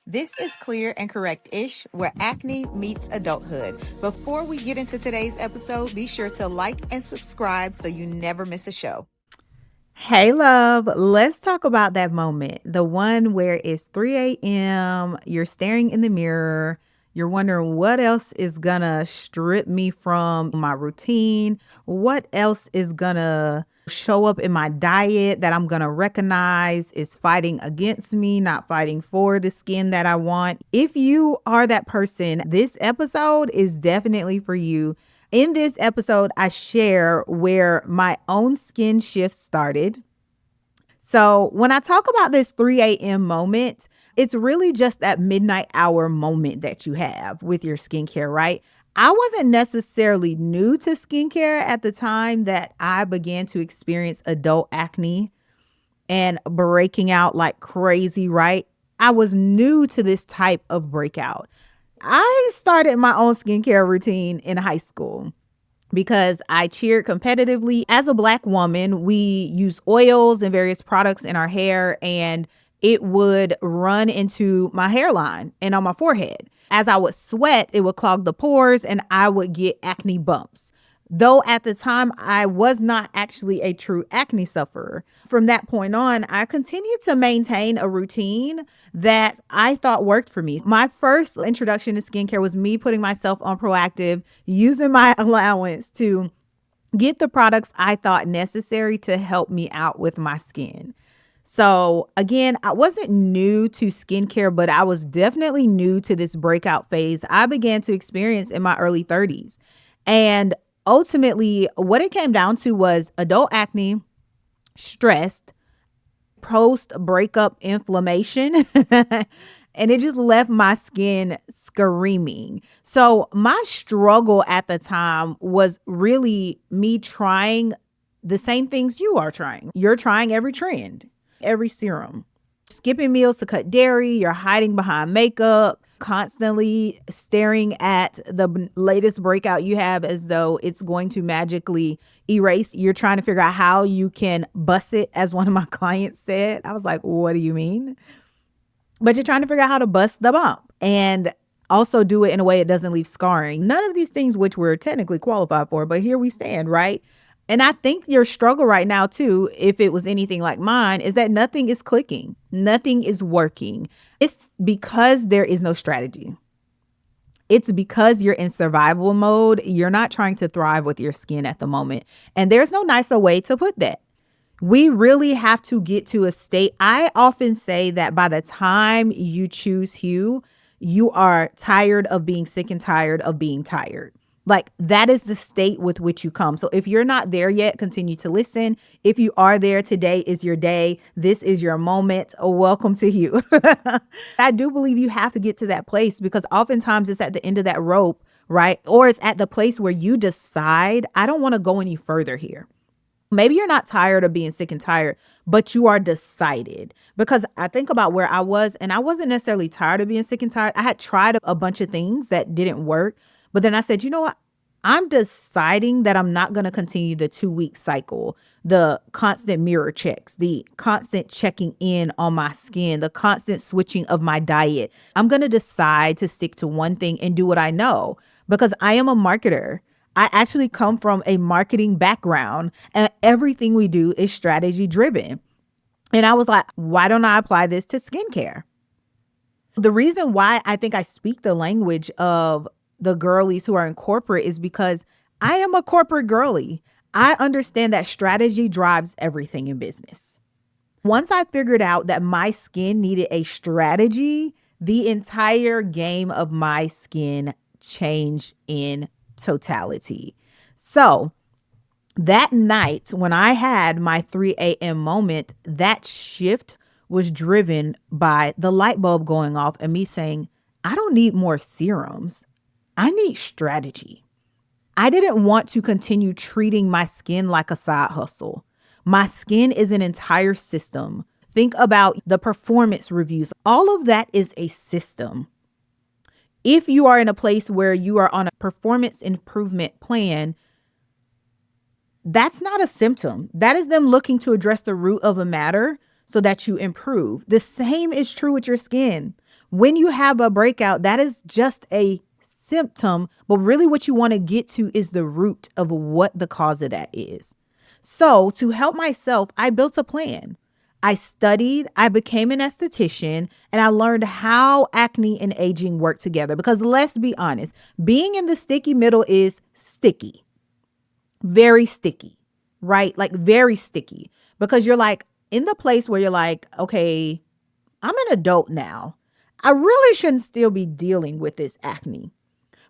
This is Clear and Correctish, where acne meets adulthood. Before we get into today's episode, be sure to like and subscribe so you never miss a show. Hey, love, let's talk about that moment. The one where it's 3 a.m., you're staring in the mirror, you're wondering what else is gonna strip me from my routine, what else is gonna show up in my diet that I'm gonna recognize is fighting against me, not fighting for the skin that I want. If you are that person, this episode is definitely for you. In this episode, I share where my own skin shift started. So, when I talk about this 3 a.m. moment, it's really just that midnight hour moment that you have with your skincare, right? I wasn't necessarily new to skincare at the time that I began to experience adult acne and breaking out like crazy, right? I was new to this type of breakout. I started my own skincare routine in high school because I cheered competitively. As a Black woman, we use oils and various products in our hair, and it would run into my hairline and on my forehead. As I would sweat, it would clog the pores and I would get acne bumps. Though at the time, I was not actually a true acne sufferer. From that point on, I continued to maintain a routine that I thought worked for me. My first introduction to skincare was me putting myself on Proactive, using my allowance to get the products I thought necessary to help me out with my skin. So again, I wasn't new to skincare, but I was definitely new to this breakout phase I began to experience in my early 30s. And ultimately, what it came down to was adult acne, stressed, post breakup inflammation, and it just left my skin screaming. So, my struggle at the time was really me trying the same things you are trying. You're trying every trend, every serum, skipping meals to cut dairy, you're hiding behind makeup, constantly staring at the latest breakout you have as though it's going to magically erase. You're trying to figure out how you can bust it, as one of my clients said. I was like, what do you mean? But you're trying to figure out how to bust the bump and also do it in a way it doesn't leave scarring. None of these things which we're technically qualified for, but here we stand, right? And I think your struggle right now, too, if it was anything like mine, is that nothing is clicking. Nothing is working. It's because there is no strategy. It's because you're in survival mode. You're not trying to thrive with your skin at the moment. And there's no nicer way to put that. We really have to get to a state. I often say that by the time you choose Hue, you are tired of being sick and tired of being tired. Like, that is the state with which you come. So if you're not there yet, continue to listen. If you are there, today is your day. This is your moment. Welcome to Hue. I do believe you have to get to that place because oftentimes it's at the end of that rope, right? Or it's at the place where you decide, I don't want to go any further here. Maybe you're not tired of being sick and tired, but you are decided. Because I think about where I was, and I wasn't necessarily tired of being sick and tired. I had tried a bunch of things that didn't work. But then I said, you know what? I'm deciding that I'm not going to continue the 2-week cycle, the constant mirror checks, the constant checking in on my skin, the constant switching of my diet. I'm going to decide to stick to one thing and do what I know because I am a marketer. I actually come from a marketing background and everything we do is strategy driven. And I was like, why don't I apply this to skincare? The reason why I think I speak the language of the girlies who are in corporate is because I am a corporate girly. I understand that strategy drives everything in business. Once I figured out that my skin needed a strategy, the entire game of my skin changed in totality. So that night when I had my 3 a.m. moment, that shift was driven by the light bulb going off and me saying, I don't need more serums. I need strategy. I didn't want to continue treating my skin like a side hustle. My skin is an entire system. Think about the performance reviews. All of that is a system. If you are in a place where you are on a performance improvement plan, that's not a symptom. That is them looking to address the root of a matter so that you improve. The same is true with your skin. When you have a breakout, that is just a symptom, but really what you want to get to is the root of what the cause of that is. So, to help myself, I built a plan. I studied, I became an esthetician, and I learned how acne and aging work together. Because let's be honest, being in the sticky middle is sticky, very sticky, right? Like very sticky, because you're like in the place where you're like, okay, I'm an adult now. I really shouldn't still be dealing with this acne.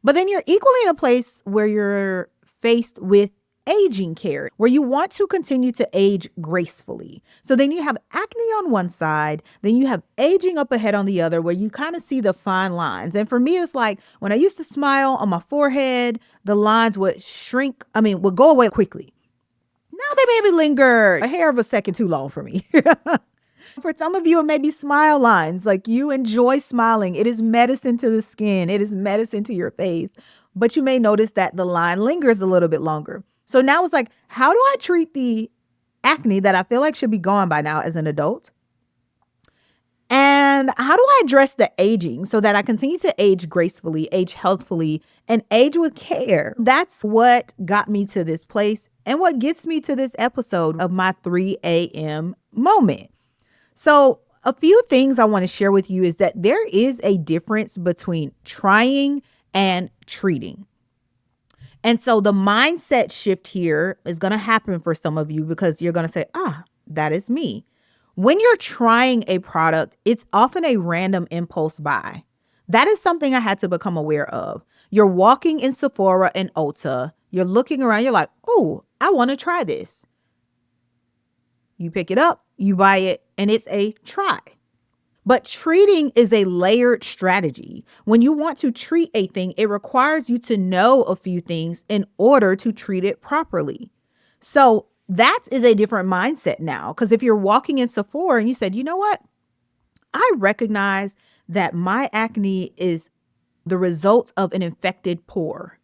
But then you're equally in a place where you're faced with aging care, where you want to continue to age gracefully. So then you have acne on one side, then you have aging up ahead on the other, where you kind of see the fine lines. And for me, it's like when I used to smile on my forehead, the lines would shrink, would go away quickly. Now they maybe linger a hair of a second too long for me. For some of you, it may be smile lines. Like you enjoy smiling. It is medicine to the skin. It is medicine to your face. But you may notice that the line lingers a little bit longer. So now it's like, how do I treat the acne that I feel like should be gone by now as an adult? And how do I address the aging so that I continue to age gracefully, age healthfully, and age with care? That's what got me to this place and what gets me to this episode of my 3 a.m. moment. So a few things I want to share with you is that there is a difference between trying and treating. And so the mindset shift here is going to happen for some of you because you're going to say, that is me. When you're trying a product, it's often a random impulse buy. That is something I had to become aware of. You're walking in Sephora and Ulta. You're looking around. You're like, oh, I want to try this. You pick it up, you buy it, and it's a try. But treating is a layered strategy. When you want to treat a thing, it requires you to know a few things in order to treat it properly. So that is a different mindset now. Because if you're walking in Sephora and you said, you know what? I recognize that my acne is the result of an infected pore.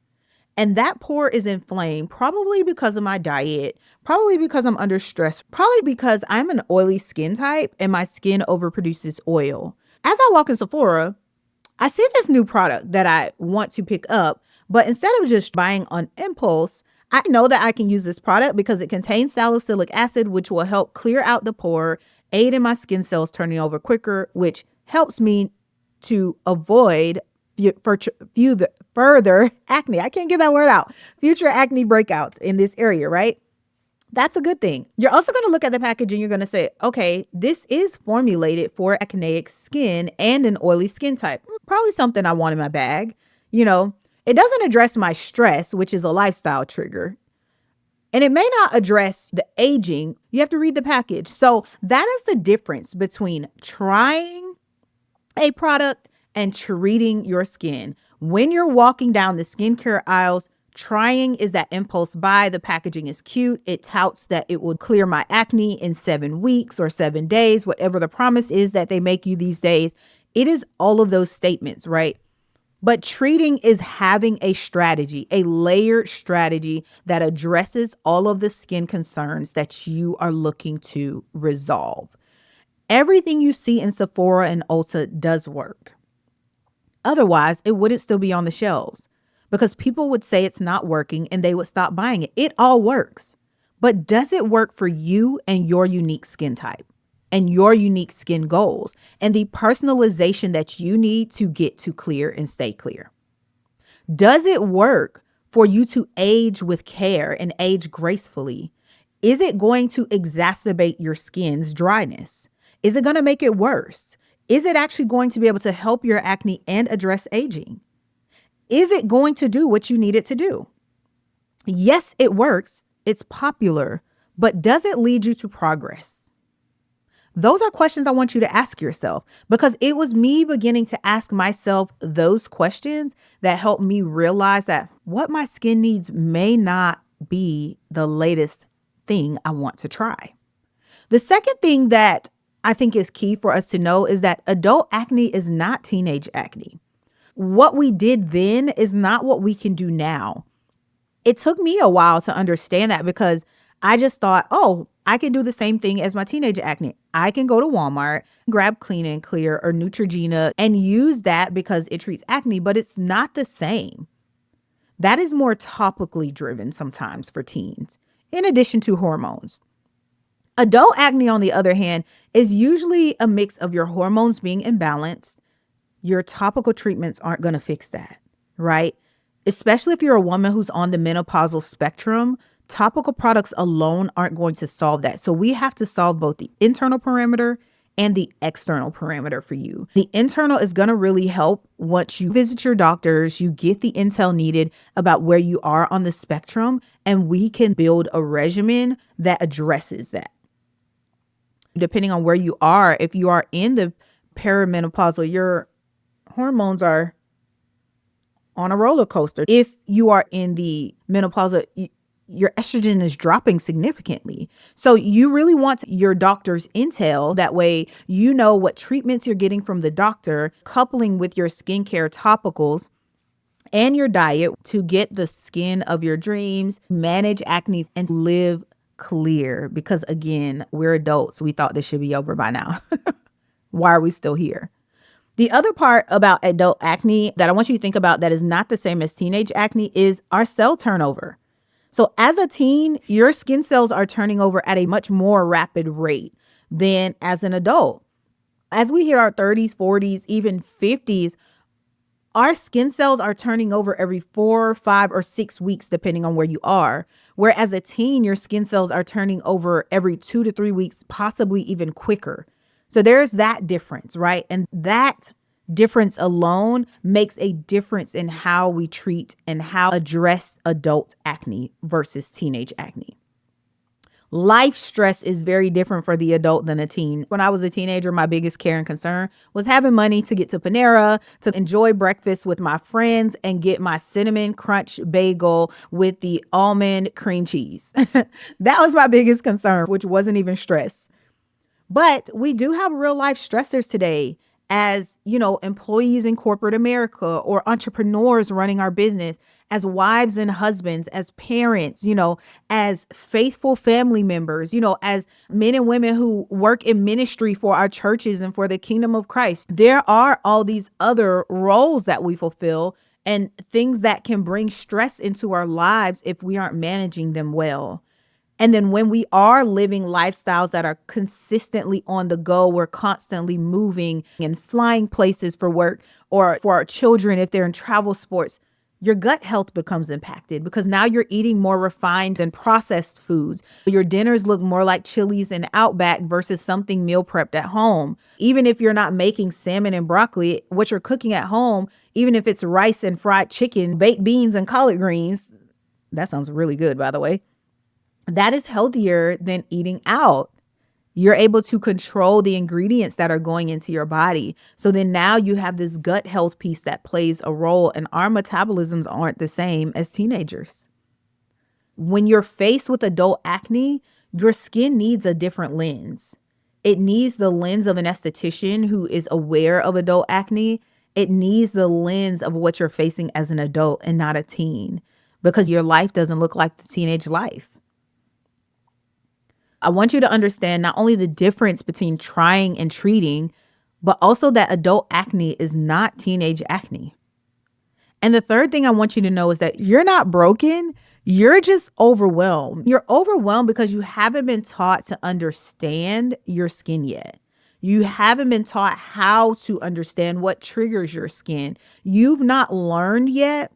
And that pore is inflamed, probably because of my diet, probably because I'm under stress, probably because I'm an oily skin type and my skin overproduces oil. As I walk in Sephora, I see this new product that I want to pick up, but instead of just buying on impulse, I know that I can use this product because it contains salicylic acid, which will help clear out the pore, aid in my skin cells turning over quicker, which helps me to avoid further acne. I can't get that word out. Future acne breakouts in this area, right? That's a good thing. You're also going to look at the package and you're going to say, okay, this is formulated for acneic skin and an oily skin type. Probably something I want in my bag. It doesn't address my stress, which is a lifestyle trigger. And it may not address the aging. You have to read the package. So that is the difference between trying a product and treating your skin. When you're walking down the skincare aisles, trying is that impulse buy. The packaging is cute. It touts that it will clear my acne in 7 weeks or 7 days, whatever the promise is that they make you these days. It is all of those statements, right? But treating is having a strategy, a layered strategy that addresses all of the skin concerns that you are looking to resolve. Everything you see in Sephora and Ulta does work. Otherwise, it wouldn't still be on the shelves because people would say it's not working and they would stop buying it. It all works. But does it work for you and your unique skin type and your unique skin goals and the personalization that you need to get to clear and stay clear? Does it work for you to age with care and age gracefully? Is it going to exacerbate your skin's dryness? Is it going to make it worse? Is it actually going to be able to help your acne and address aging? Is it going to do what you need it to do? Yes, it works. It's popular, but does it lead you to progress? Those are questions I want you to ask yourself because it was me beginning to ask myself those questions that helped me realize that what my skin needs may not be the latest thing I want to try. The second thing that I think is key for us to know is that adult acne is not teenage acne. What we did then is not what we can do now. It took me a while to understand that because I just thought, oh, I can do the same thing as my teenage acne. I can go to Walmart, grab Clean and Clear or Neutrogena and use that because it treats acne, but it's not the same. That is more topically driven sometimes for teens, in addition to hormones. Adult acne, on the other hand, is usually a mix of your hormones being imbalanced. Your topical treatments aren't going to fix that, right? Especially if you're a woman who's on the menopausal spectrum, topical products alone aren't going to solve that. So we have to solve both the internal parameter and the external parameter for you. The internal is going to really help once you visit your doctors, you get the intel needed about where you are on the spectrum, and we can build a regimen that addresses that. Depending on where you are, if you are in the perimenopausal, your hormones are on a roller coaster. If you are in the menopausal, your estrogen is dropping significantly. So you really want your doctor's intel. That way, you know what treatments you're getting from the doctor, coupling with your skincare topicals and your diet to get the skin of your dreams, manage acne, and live clear. Because again, we're adults. We thought this should be over by now. Why are we still here? The other part about adult acne that I want you to think about that is not the same as teenage acne is our cell turnover. So as a teen, your skin cells are turning over at a much more rapid rate than as an adult. As we hit our 30s, 40s, even 50s, our skin cells are turning over every 4, 5, or 6 weeks, depending on where you are. Whereas a teen, your skin cells are turning over every 2 to 3 weeks, possibly even quicker. So there's that difference, right? And that difference alone makes a difference in how we treat and how address adult acne versus teenage acne. Life stress is very different for the adult than a teen. When I was a teenager, my biggest care and concern was having money to get to Panera, to enjoy breakfast with my friends, and get my cinnamon crunch bagel with the almond cream cheese. That was my biggest concern, which wasn't even stress. But we do have real life stressors today as, employees in corporate America or entrepreneurs running our business, as wives and husbands, as parents, as faithful family members, as men and women who work in ministry for our churches and for the kingdom of Christ. There are all these other roles that we fulfill and things that can bring stress into our lives if we aren't managing them well. And then when we are living lifestyles that are consistently on the go, we're constantly moving and flying places for work, or for our children, if they're in travel sports, your gut health becomes impacted because now you're eating more refined and processed foods. Your dinners look more like Chili's and Outback versus something meal prepped at home. Even if you're not making salmon and broccoli, what you're cooking at home, even if it's rice and fried chicken, baked beans and collard greens, that sounds really good, by the way. That is healthier than eating out. You're able to control the ingredients that are going into your body. So then now you have this gut health piece that plays a role, and our metabolisms aren't the same as teenagers. When you're faced with adult acne, your skin needs a different lens. It needs the lens of an esthetician who is aware of adult acne. It needs the lens of what you're facing as an adult and not a teen, because your life doesn't look like the teenage life. I want you to understand not only the difference between trying and treating, but also that adult acne is not teenage acne. And the third thing I want you to know is that you're not broken. You're just overwhelmed. You're overwhelmed because you haven't been taught to understand your skin yet. You haven't been taught how to understand what triggers your skin. You've not learned yet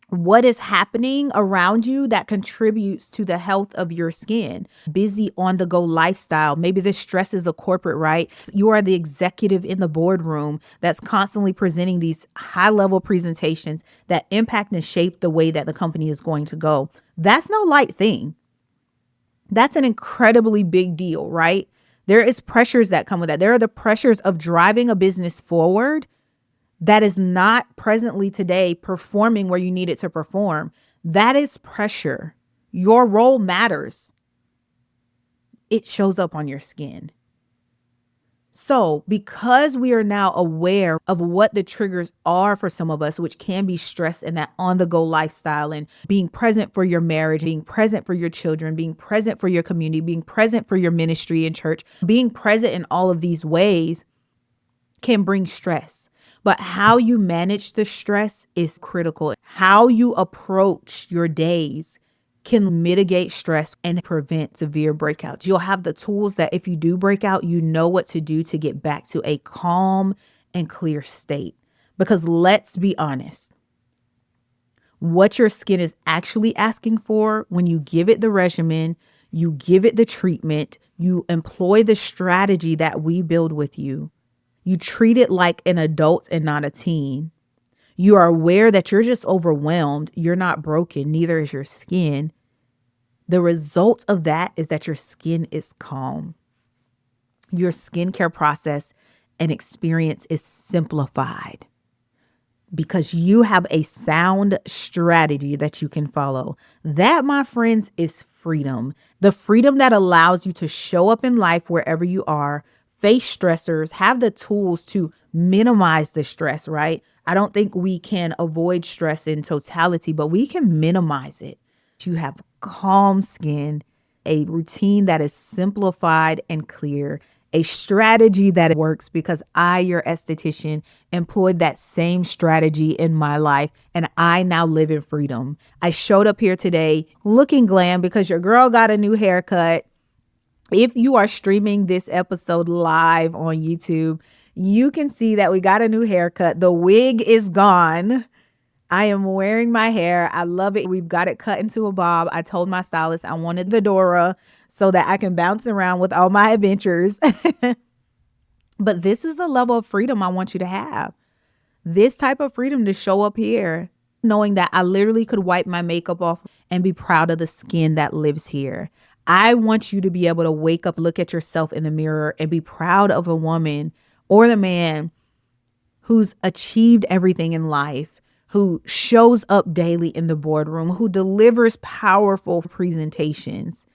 what is happening around you that contributes to the health of your skin. Busy on the go lifestyle. Maybe the stress is a corporate, right? You are the executive in the boardroom that's constantly presenting these high level presentations that impact and shape the way that the company is going to go. That's no light thing. That's an incredibly big deal, right? There is pressures that come with that. There are the pressures of driving a business forward that is not presently today performing where you need it to perform. That is pressure. Your role matters. It shows up on your skin. So, because we are now aware of what the triggers are for some of us, which can be stress and that on the go lifestyle and being present for your marriage, being present for your children, being present for your community, being present for your ministry and church, being present in all of these ways can bring stress. But how you manage the stress is critical. How you approach your days can mitigate stress and prevent severe breakouts. You'll have the tools that if you do break out, you know what to do to get back to a calm and clear state. Because let's be honest, what your skin is actually asking for when you give it the regimen, you give it the treatment, you employ the strategy that we build with you, you treat it like an adult and not a teen. You are aware that you're just overwhelmed. You're not broken. Neither is your skin. The result of that is that your skin is calm. Your skincare process and experience is simplified because you have a sound strategy that you can follow. That, my friends, is freedom. The freedom that allows you to show up in life wherever you are, face stressors, have the tools to minimize the stress, right? I don't think we can avoid stress in totality, but we can minimize it. You have calm skin, a routine that is simplified and clear, a strategy that works because I, your esthetician, employed that same strategy in my life and I now live in freedom. I showed up here today looking glam because your girl got a new haircut. If you are streaming this episode live on YouTube, you can see that we got a new haircut. The wig is gone. I am wearing my hair. I love it. We've got it cut into a bob. I told my stylist I wanted the Dora so that I can bounce around with all my adventures. But this is the level of freedom I want you to have. This type of freedom to show up here, knowing that I literally could wipe my makeup off and be proud of the skin that lives here. I want you to be able to wake up, look at yourself in the mirror and be proud of a woman or the man who's achieved everything in life, who shows up daily in the boardroom, who delivers powerful presentations,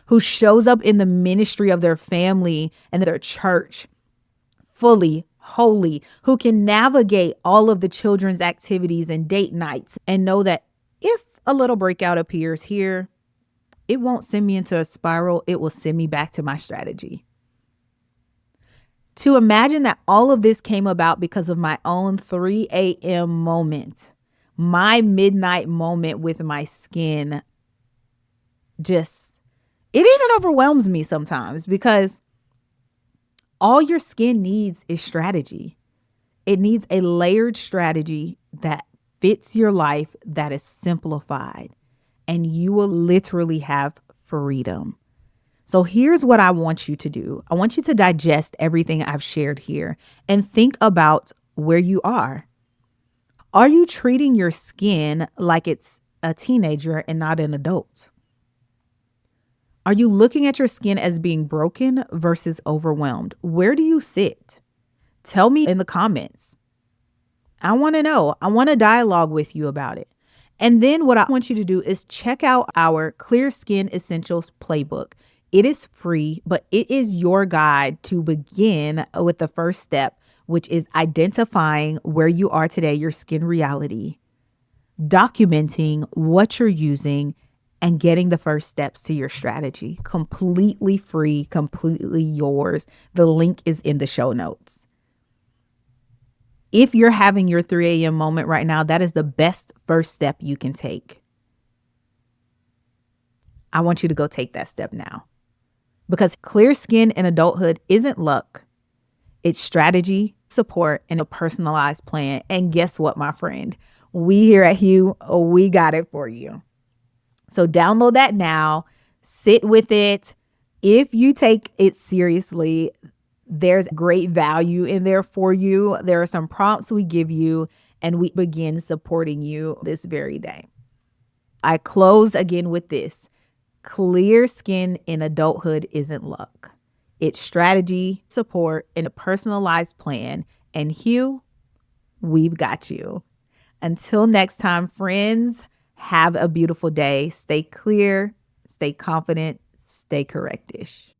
who shows up in the ministry of their family and their church fully, wholly, who can navigate all of the children's activities and date nights and know that if a little breakout appears here, it won't send me into a spiral. It will send me back to my strategy. To imagine that all of this came about because of my own 3 a.m. moment, my midnight moment with my skin, it even overwhelms me sometimes because all your skin needs is strategy. It needs a layered strategy that fits your life, that is simplified, and you will literally have freedom. So here's what I want you to do. I want you to digest everything I've shared here and think about where you are. Are you treating your skin like it's a teenager and not an adult? Are you looking at your skin as being broken versus overwhelmed? Where do you sit? Tell me in the comments. I want to know. I want to dialogue with you about it. And then what I want you to do is check out our Clear Skin Essentials playbook. It is free, but it is your guide to begin with the first step, which is identifying where you are today, your skin reality, documenting what you're using, and getting the first steps to your strategy. Completely free, completely yours. The link is in the show notes. If you're having your 3 a.m. moment right now, that is the best first step you can take. I want you to go take that step now. Because clear skin in adulthood isn't luck. It's strategy, support, and a personalized plan. And guess what, my friend? We here at Hue, we got it for you. So download that now. Sit with it. If you take it seriously, there's great value in there for you. There are some prompts we give you, and we begin supporting you this very day. I close again with this. Clear skin in adulthood isn't luck. It's strategy, support, and a personalized plan. And Hue, we've got you. Until next time, friends, have a beautiful day. Stay clear, stay confident, stay correctish.